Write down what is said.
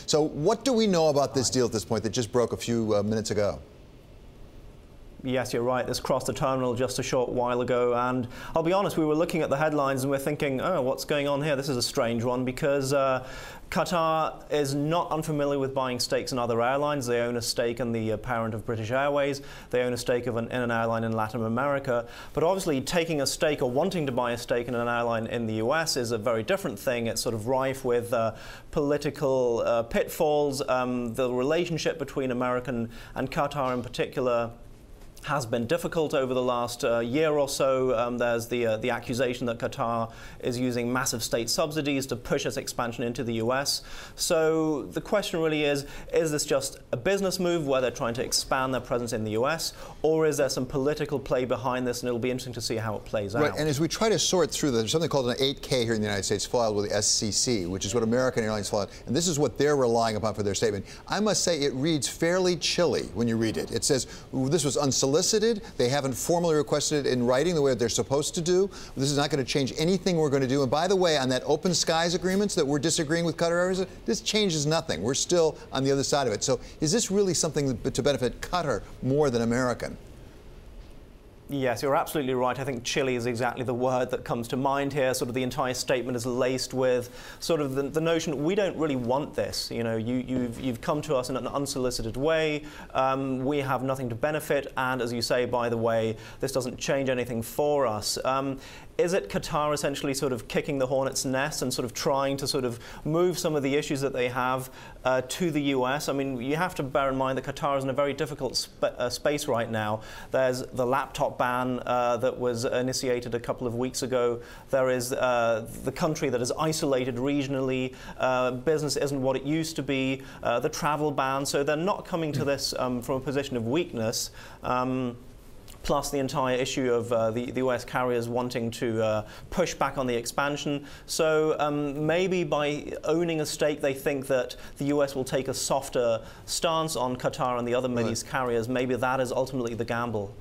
So what do we know about this deal at this point that just broke a few minutes ago? Yes, you're right. This crossed the terminal just a short while ago, and I'll be honest, we were looking at the headlines and we're thinking, oh, what's going on here? This is a strange one, because Qatar is not unfamiliar with buying stakes in other airlines. They own a stake in the parent of British Airways. They own a stake in an airline in Latin America. But obviously, taking a stake or wanting to buy a stake in an airline in the US is a very different thing. It's sort of rife with political pitfalls. The relationship between American and Qatar in particular has been difficult over the last year or so. There's the accusation that Qatar is using massive state subsidies to push its expansion into the US. So the question really is this just a business move where they're trying to expand their presence in the US, or is there some political play behind this? And it'll be interesting to see how it plays out. Right, and as we try to sort through, there's something called an 8K here in the United States filed with the SCC, which is what American Airlines filed, and this is what they're relying upon for their statement. I must say it reads fairly chilly when you read it. It says this was unsolicited. They haven't formally requested it in writing the way they're supposed to do. This is not going to change anything we're going to do. And by the way, on that open skies agreements that we're disagreeing with Qatar Airways, this changes nothing. We're still on the other side of it. So is this really something to benefit Qatar more than American? Yes, you're absolutely right. I think chilly is exactly the word that comes to mind here. Sort of the entire statement is laced with sort of the notion we don't really want this. You know, you've come to us in an unsolicited way. We have nothing to benefit, and as you say, by the way, this doesn't change anything for us. Is it Qatar essentially sort of kicking the hornet's nest and sort of trying to sort of move some of the issues that they have to the US? I mean, you have to bear in mind that Qatar is in a very difficult space right now. There's the laptop ban that was initiated a couple of weeks ago. There is the country that is isolated regionally. Business isn't what it used to be. The travel ban. So they're not coming to this from a position of weakness. Plus the entire issue of the US carriers wanting to push back on the expansion. So maybe by owning a stake, they think that the US will take a softer stance on Qatar and the other Middle East carriers. Maybe that is ultimately the gamble.